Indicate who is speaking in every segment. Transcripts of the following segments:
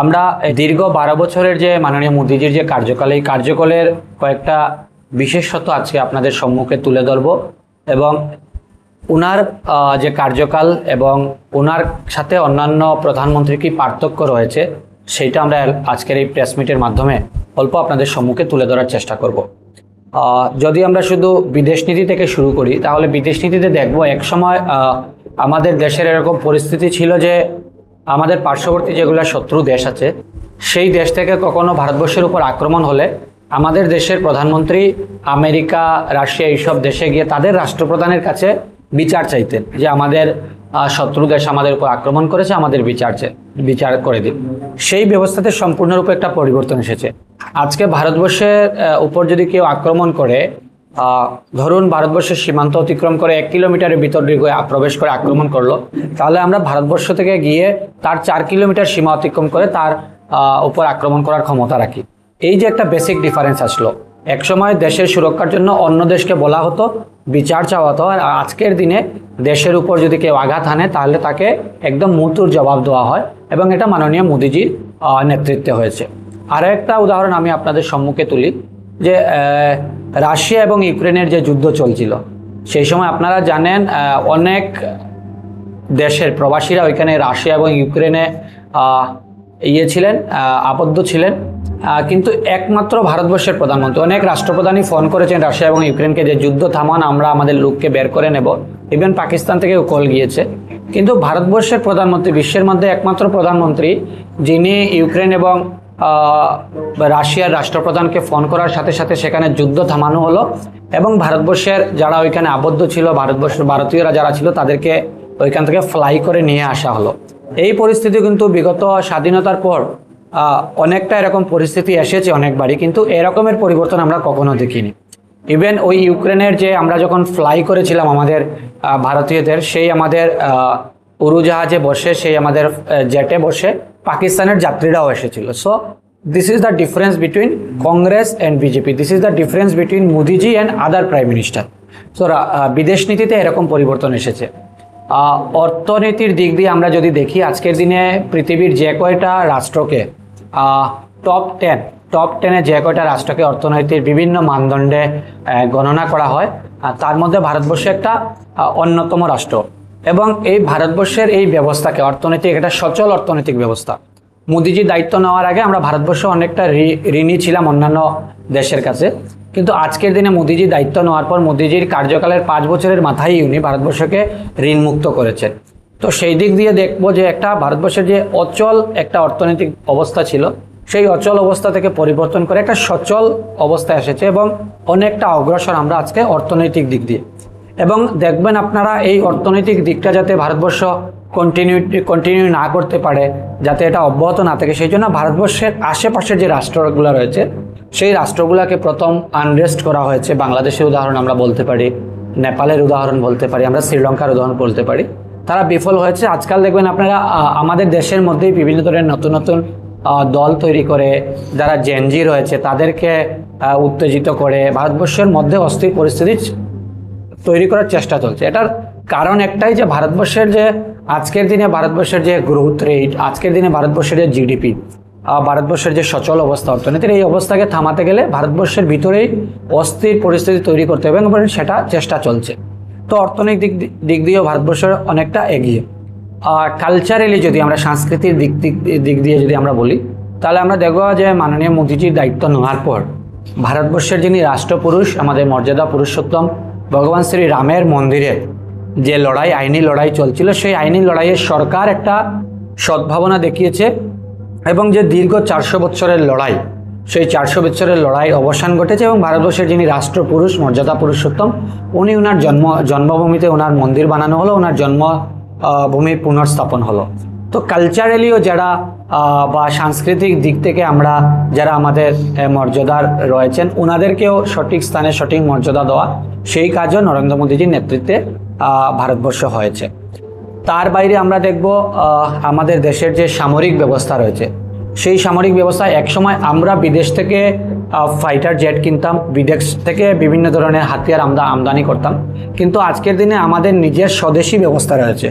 Speaker 1: আমরা দীর্ঘ 12 বছরের যে মাননীয় মোদিজির যে কার্যকাল, এই কার্যকালের কয়েকটা বিশেষত্ব আজকে আপনাদের সম্মুখে তুলে ধরব এবং ওনার যে কার্যকাল এবং ওনার সাথে অন্যান্য প্রধানমন্ত্রীর কি পার্থক্য রয়েছে সেইটা আমরা আজকের এই প্রেস মিটের মাধ্যমে অল্প আপনাদের সম্মুখে তুলে ধরার চেষ্টা করব। যদি আমরা শুধু বিদেশ নীতি থেকে শুরু করি তাহলে বিদেশ নীতিতে দেখব একসময় আমাদের দেশের এরকম পরিস্থিতি ছিল যে আমাদের পার্শ্ববর্তী যেগুলো শত্রু দেশ আছে সেই দেশ থেকে কখনো ভারতবর্ষের উপর আক্রমণ হলে আমাদের দেশের প্রধানমন্ত্রী আমেরিকা, রাশিয়া এইসব দেশে গিয়ে তাদের রাষ্ট্রপ্রধানের কাছে বিচার চাইতেন যে আমাদের শত্রু দেশ আমাদের উপর আক্রমণ করেছে, আমাদের বিচার করে দিন। সেই ব্যবস্থাতে সম্পূর্ণরূপে একটা পরিবর্তন এসেছে। আজকে ভারতবর্ষের উপর যদি কেউ আক্রমণ করে, ধরুন ভারতবর্ষের সীমান্ত অতিক্রম করে 1 কিলোমিটারের ভিতর দিকে প্রবেশ করে আক্রমণ করলো, তাহলে আমরা ভারতবর্ষ থেকে গিয়ে তার 4 কিলোমিটার সীমা অতিক্রম করে তার উপর আক্রমণ করার ক্ষমতা রাখি। এই যে একটা বেসিক ডিফারেন্স আসলো, একসময় দেশের সুরক্ষার জন্য অন্য দেশকে বলা হতো, বিচার চাওয়া হতো, আর আজকের দিনে দেশের উপর যদি কেউ আঘাত হানে তাহলে তাকে একদম মুহূর্তের জবাব দেওয়া হয় এবং এটা মাননীয় মোদিজির নেতৃত্বে হয়েছে। আরও একটা উদাহরণ আমি আপনাদের সম্মুখে তুলি যে রাশিয়া এবং ইউক্রেনের যে যুদ্ধ চলছিল সেই সময় আপনারা জানেন অনেক দেশের প্রবাসীরা ওইখানে রাশিয়া এবং ইউক্রেনে আবদ্ধ ছিলেন, কিন্তু একমাত্র ভারতবর্ষের প্রধানমন্ত্রী, অনেক রাষ্ট্রপ্রধানই ফোন করেছেন রাশিয়া এবং ইউক্রেনকে যে যুদ্ধ থামান, আমরা আমাদের লোককে বের করে নেব। ইভেন পাকিস্তান থেকেও কল গিয়েছে, কিন্তু ভারতবর্ষের প্রধানমন্ত্রী, বিশ্বের মধ্যে একমাত্র প্রধানমন্ত্রী যিনি ইউক্রেন এবং রাশিয়ার রাষ্ট্রপ্রধানকে ফোন করার সাথে সাথে সেখানে যুদ্ধ থামানো হলো এবং ভারতবর্ষের যারা ওইখানে আবদ্ধ ছিল, ভারতীয়রা যারা ছিল তাদেরকে ওইখান থেকে ফ্লাই করে নিয়ে আসা হলো। এই পরিস্থিতি কিন্তু বিগত স্বাধীনতার পর অনেকটা এরকম পরিস্থিতি এসেছে অনেকবারই, কিন্তু এরকমের পরিবর্তন আমরা কখনো দেখিনি। ইভেন ওই ইউক্রেনের যে আমরা যখন ফ্লাই করেছিলাম আমাদের ভারতীয়দের, সেই আমাদের উড়োজাহাজে বসে, সেই আমাদের জেটে বসে পাকিস্তানের যাত্রীরাও এসেছিল। So this is the difference between Congress and BJP, this is the difference between Modiji and other prime minister. So বিদেশ নীতিতে এরকম পরিবর্তন এসেছে। অর্থনীতির দিক দিয়ে আমরা যদি দেখি, আজকের দিনে পৃথিবীর যে কয়টা রাষ্ট্রকে টপ 10-এ যে কয়টা রাষ্ট্রকে অর্থনীতির বিভিন্ন মানদণ্ডে গণনা করা হয়, তার মধ্যে ভারতবর্ষ একটা অন্যতম রাষ্ট্র। এবং এই ভারতবর্ষের এই ব্যবস্থাকে অর্থনৈতিক একটা সচল অর্থনৈতিক ব্যবস্থা, মোদিজি দায়িত্ব নেওয়ার আগে আমরা ভারতবর্ষ অনেকটা ঋণী ছিলাম অন্যান্য দেশের কাছে, কিন্তু আজকের দিনে মোদিজি দায়িত্ব নেওয়ার পর মোদিজির কার্যকালের 5 বছরের মাথায় উনি ভারতবর্ষকে ঋণমুক্ত করেছেন। তো সেই দিক দিয়ে দেখবো যে একটা ভারতবর্ষের যে অচল একটা অর্থনৈতিক অবস্থা ছিল, সেই অচল অবস্থা থেকে পরিবর্তন করে একটা সচল অবস্থা এসেছে এবং অনেকটা অগ্রসর আমরা আজকে অর্থনৈতিক দিক দিয়ে। এবং দেখবেন আপনারা এই অর্থনৈতিক দিকটা যাতে ভারতবর্ষ কন্টিনিউ না করতে পারে, যাতে এটা অব্যাহত না থাকে, সেই জন্য ভারতবর্ষের আশেপাশের যে রাষ্ট্রগুলো রয়েছে সেই রাষ্ট্রগুলোকে প্রথম আনরেস্ট করা হয়েছে। বাংলাদেশের উদাহরণ আমরা বলতে পারি, নেপালের উদাহরণ বলতে পারি, আমরা শ্রীলঙ্কার উদাহরণ বলতে পারি। তারা বিফল হয়েছে। আজকাল দেখবেন আপনারা আমাদের দেশের মধ্যেই বিভিন্ন ধরনের নতুন নতুন দল তৈরি করে, যারা জেনজি রয়েছে তাদেরকে উত্তেজিত করে ভারতবর্ষের মধ্যে অস্থির পরিস্থিতি তৈরি করার চেষ্টা চলছে। এটার কারণ একটাই যে ভারতবর্ষের যে আজকের দিনে ভারতবর্ষের যে গ্রোথ রেট, আজকের দিনে ভারতবর্ষের যে জিডিপি, ভারতবর্ষের যে সচল অবস্থা অর্থনীতির, এই অবস্থাকে থামাতে গেলে ভারতবর্ষের ভিতরেই অস্থির পরিস্থিতি তৈরি করতে হবে এবং সেটা চেষ্টা চলছে। তো অর্থনৈতিক দিক দিয়েও ভারতবর্ষের অনেকটা এগিয়ে। কালচারালি যদি আমরা সাংস্কৃতিক দিক দিয়ে যদি আমরা বলি, তাহলে আমরা দেখব যে মাননীয় মোদিজির দায়িত্ব নেওয়ার পর ভারতবর্ষের যিনি রাষ্ট্রপুরুষ, আমাদের মর্যাদা পুরুষোত্তম ভগবান শ্রী রামের মন্দিরে যে লড়াই, আইনি লড়াই চলছিল, সেই আইনি লড়াইয়ের সরকার একটা সদ্ভাবনা দেখিয়েছে এবং যে দীর্ঘ 400 বছরের লড়াই, সেই 400 বছরের লড়াই অবসান ঘটেছে এবং ভারতবর্ষের যিনি রাষ্ট্রপুরুষ, মর্যাদা পুরুষোত্তম, উনি ওনার জন্মভূমিতে ওনার মন্দির বানানো হলো, ওনার জন্মভূমি পুনর্স্থাপন হলো। তো কালচারালিও যারা বা সাংস্কৃতিক দিক থেকে আমরা যারা আমাদের মর্যাদার রয়েছেন, ওনাদেরকেও সঠিক স্থানে সঠিক মর্যাদা দেওয়া, সেই কাজও নরেন্দ্র মোদীজির নেতৃত্বে ভারতবর্ষ হয়েছে। তার বাইরে আমরা দেখব আমাদের দেশের যে সামরিক ব্যবস্থা রয়েছে, সেই সামরিক ব্যবস্থা একসময় আমরা বিদেশ থেকে ফাইটার জেট কিনতাম, বিদেশ থেকে বিভিন্ন ধরনের হাতিয়ার আমরা আমদানি করতাম, কিন্তু আজকের দিনে আমাদের নিজের স্বদেশি ব্যবস্থা রয়েছে।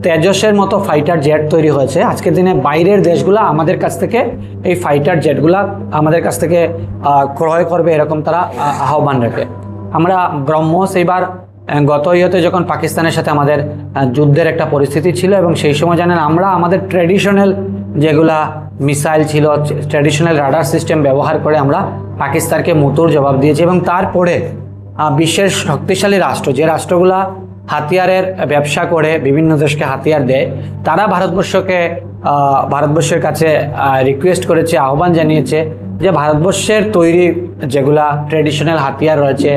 Speaker 1: তেজসের মতো ফাইটার জেট তৈরি হয়েছে। আজকের দিনে বাইরের দেশগুলা আমাদের কাছ থেকে এই ফাইটার জেটগুলা আমাদের কাছ থেকে ক্রয় করবে, এরকম তারা আহ্বান রাখে। আমরা ব্রহ্মস এইবার গত ইয়েতে যখন পাকিস্তানের সাথে আমাদের যুদ্ধের একটা পরিস্থিতি ছিল, এবং সেই সময় জানেন আমরা আমাদের ট্র্যাডিশনাল যেগুলা মিসাইল ছিল, ট্র্যাডিশনাল রাডার সিস্টেম ব্যবহার করে আমরা পাকিস্তানকে মুতুর জবাব দিয়েছি। এবং তারপরে বিশ্বের শক্তিশালী রাষ্ট্র, যে রাষ্ট্রগুলা হাতিয়ারের ব্যবসা করে বিভিন্ন দেশকে হাতিয়ার দেয়, তারা ভারতবর্ষের কাছে রিকোয়েস্ট করেছে, আহ্বান জানিয়েছে যে ভারতবর্ষের তৈরি যেগুলা ট্রেডিশনাল হাতিয়ার রয়েছে,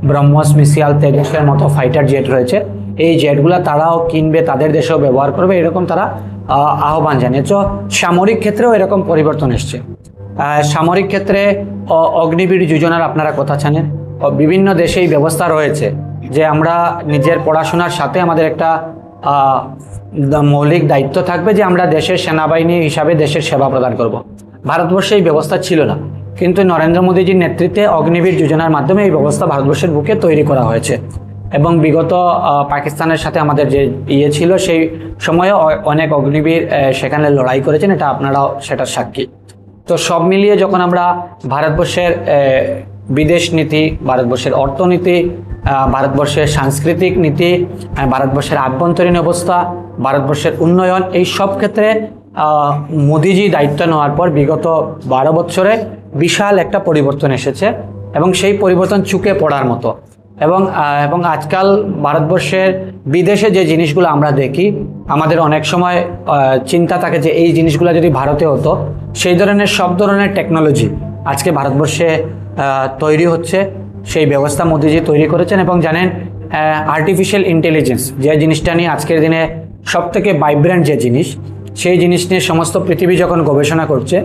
Speaker 1: ব্রহ্মস, মিসাইল, তেজসের মতো ফাইটার জেট রয়েছে, এই জেটগুলা তারাও কিনবে, তাদের দেশেও ব্যবহার করবে, এরকম তারা আহ্বান জানিয়েছে। সামরিক ক্ষেত্রেও এরকম পরিবর্তন এসছে। সামরিক ক্ষেত্রে অগ্নিবীর যোজনার আপনারা কথা জানেন, বিভিন্ন দেশে এই ব্যবস্থা রয়েছে যে আমরা নিজের পড়াশোনার সাথে আমাদের একটা মৌলিক দায়িত্ব থাকবে যে আমরা দেশের সেনাবাহিনী হিসাবে দেশের সেবা প্রদান করব। ভারতবর্ষে এই ব্যবস্থা ছিল না, কিন্তু নরেন্দ্র মোদীজির নেতৃত্বে অগ্নিবীর যোজনার মাধ্যমে এই ব্যবস্থা ভারতবর্ষের বুকে তৈরি করা হয়েছে। এবং বিগত পাকিস্তানের সাথে আমাদের যে ছিল সেই সময়ে অনেক অগ্নিবীর সেখানে লড়াই করেছেন, এটা আপনারাও সেটার সাক্ষী। তো সব মিলিয়ে যখন আমরা ভারতবর্ষের বিদেশ নীতি, ভারতবর্ষের অর্থনীতি, ভারতবর্ষের সাংস্কৃতিক নীতি, ভারতবর্ষের আভ্যন্তরীণ অবস্থা, ভারতবর্ষের উন্নয়ন, এই সব ক্ষেত্রে মোদিজি দায়িত্ব নেওয়ার পর বিগত 12 বছরে বিশাল একটা পরিবর্তন এসেছে, এবং সেই পরিবর্তন চুকে পড়ার মতো। এবং আজকাল ভারতবর্ষের বিদেশে যে জিনিসগুলো আমরা দেখি, আমাদের অনেক সময় চিন্তা থাকে যে এই জিনিসগুলো যদি ভারতে হতো, সেই ধরনের সব ধরনের টেকনোলজি আজকে ভারতবর্ষে তৈরি হচ্ছে। সেই ব্যবস্থা মোদিজি তৈরি করেছেন। এবং জানেন, আর্টিফিশিয়াল ইন্টেলিজেন্স যে জিনিসটা নিয়ে আজকের দিনে সব থেকে ভাইব্রেন্ট যে জিনিস, সেই জিনিস নিয়ে সমস্ত পৃথিবী যখন গবেষণা করছে,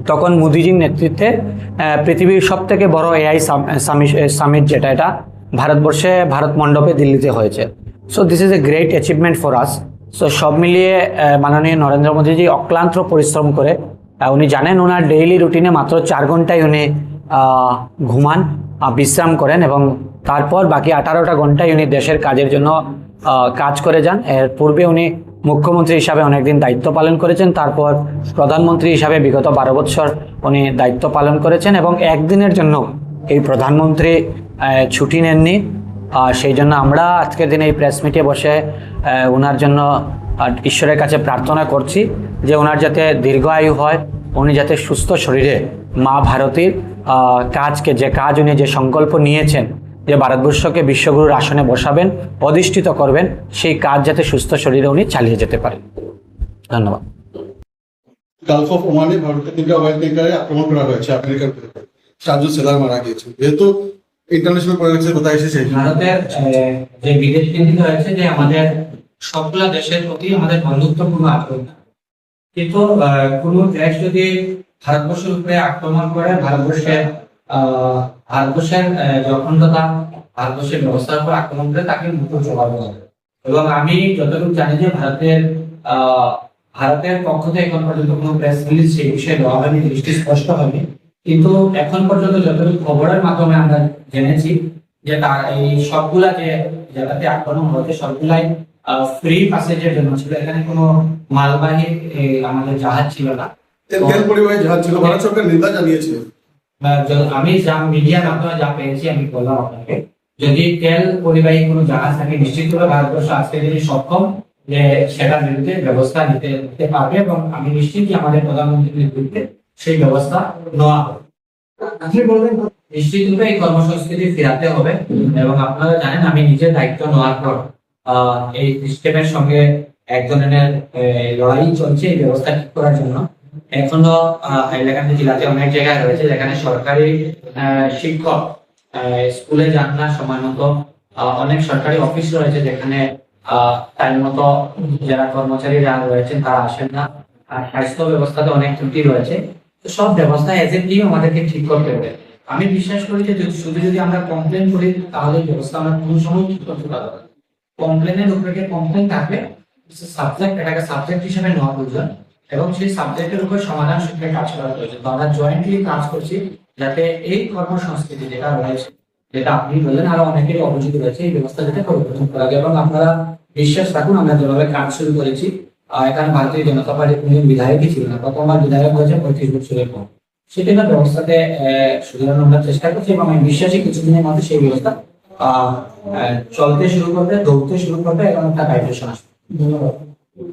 Speaker 1: তখন মোদিজির নেতৃত্বে পৃথিবীর সব থেকে বড় এআই সামিট যেটা, এটা ভারতবর্ষে ভারত মণ্ডপে দিল্লিতে হয়েছে। So this is a great achievement for us. So সব মিলিয়ে মাননীয় নরেন্দ্র মোদীজি অক্লান্ত পরিশ্রম করে, উনি জানেন ওনার ডেইলি রুটিনে মাত্র 4 ঘন্টায় উনি ঘুমান, বিশ্রাম করেন, এবং তারপর বাকি 18টা ঘন্টায় উনি দেশের কাজের জন্য কাজ করে যান। এর পূর্বে উনি মুখ্যমন্ত্রী হিসাবে অনেকদিন দায়িত্ব পালন করেছেন, তারপর প্রধানমন্ত্রী হিসাবে বিগত 12 বছর উনি দায়িত্ব পালন করেছেন, এবং একদিনের জন্য এই প্রধানমন্ত্রী ছুটি নেননি। সেই জন্য আমরা আজকের দিনে এই প্রেস মিটে বসে ওনার জন্য ঈশ্বরের কাছে প্রার্থনা করছি যে ওনার যাতে দীর্ঘ আয়ু হয়, উনি যাতে সুস্থ শরীরে মা ভারতীর যে কাজ উনি যে সংকল্প নিয়েছেন যে ভারতবর্ষকে বিশ্বগুরুর আসনে বসাবেন, অধিষ্ঠিত করবেন, সেই কাজ যাতে সুস্থ শরীরে উনি চালিয়ে যেতে পারেন। ধন্যবাদ।
Speaker 2: গালফ অফ ওমানে ভারতের 3টা অয়েল ট্যাঙ্কারে আক্রমণ করা হয়েছে আমেরিকার বিরুদ্ধে, 4 জন সেলার মারা গিয়েছে। যেহেতু ইন্টারন্যাশনাল পলিটিক্সের কথা এসেছে,
Speaker 1: ভারতের যে বিদেশ নীতি রয়েছে যে আমাদের সবগুলা দেশের প্রতি আমাদের বন্ধুত্বপূর্ণ আচরণ, কিন্তু কোনো দেশ যদি ভারতবর্ষের উপরে আক্রমণ করে, ভারতবর্ষের অখণ্ডতা, ভারতবর্ষের ব্যবস্থার উপর আক্রমণ করে, তাকে মুখর জবাব দেওয়া হবে। এবং আমি যতটুকু জানি যে ভারতের পক্ষ থেকে এখন পর্যন্ত কোনো প্রেস রিলিজ সেই বিষয়ে দেওয়া হয়নি, দৃষ্টি স্পষ্ট হয়নি। কিন্তু এখন পর্যন্ত যতটুকু খবরের মাধ্যমে আমরা জেনেছি যে তার এই সবগুলা যে জায়গাতে আক্রমণ হয়েছে সবগুলাই ফ্রি প্যাসেজের জন্য ছিল। এখানে কোনো মালবাহী আমাদের জাহাজ ছিল না,
Speaker 2: তেল পরিবাহী জাহাজ ছিল। ভারত সরকার নেতা জানিয়েছে,
Speaker 1: আমি যা মিডিয়ার মাধ্যমে যা পেয়েছি আমি বললাম আপনাকে, যদি তেল পরিবাহী কোনো জাহাজ থাকে নিশ্চিতভাবে ভারতবর্ষ আজকে যদি সক্ষম যে সেটার বিরুদ্ধে ব্যবস্থা নিতে পারবে, এবং আমি নিশ্চিত যে আমাদের প্রধানমন্ত্রীর নেতৃত্বে সেই ব্যবস্থা নেওয়া হবে। আপনি বলবেন নিশ্চিতভাবে এই কর্মসংস্কৃতি ফেরাতে হবে। এবং আপনারা জানেন আমি নিজের দায়িত্ব নেওয়ার পর এই সিস্টেমের সঙ্গে এক ধরনের লড়াই চলছে এই ব্যবস্থা ঠিক করার জন্য। এখনো হাইলাকান্দি জেলাতে অনেক জায়গায় রয়েছে যেখানে সরকারি শিক্ষক স্কুলে যান না সময় মতো, অনেক সরকারি অফিস রয়েছে যেখানে টাইম মতো যারা কর্মচারীরা রয়েছেন তারা আসেন না, আর স্বাস্থ্য ব্যবস্থাতে অনেক ত্রুটি রয়েছে। তো সব ব্যবস্থা এজেন্টলি আমাদেরকে ঠিক করতে হবে। আমি বিশ্বাস করি যে শুধু যদি আমরা কমপ্লেন করি তাহলে ব্যবস্থা আমরা কোনো সময় ঠিক করতে পারবো না। কমপ্লেনের উপরে কমপ্লেন থাকবে, সাবজেক্ট এটাকে সাবজেক্ট হিসেবে নেওয়া প্রয়োজন, এবং সেই সাবজেক্টের উপর সমাধান সূত্রে কাজ করা প্রয়োজন। তো আমরা জয়েন্টলি কাজ করছি যাতে এই কর্মসংস্কৃতি যেটা রয়েছে যেটা আপনি বললেন, আরো অনেকেরই অভিযোগ রয়েছে এই ব্যবস্থা যাতে পরিবর্তন করা যায়। এবং আপনারা বিশ্বাস রাখুন, আমরা যেভাবে কাজ শুরু করেছি, এখানে ভারতীয় জনতা পার্টির কোনো বিধায়কই ছিল না, প্রথমবার বিধায়ক হয়েছে 35 বছরের পর। সেটা ব্যবস্থাতে সুধারণ আমরা চেষ্টা করছি, এবং আমি বিশ্বাসী কিছুদিনের মধ্যে সেই ব্যবস্থা চলতে শুরু করবে, দৌড়তে শুরু করবে, এবং একটা ভাইব্রেশন আসবে।
Speaker 2: ধন্যবাদ।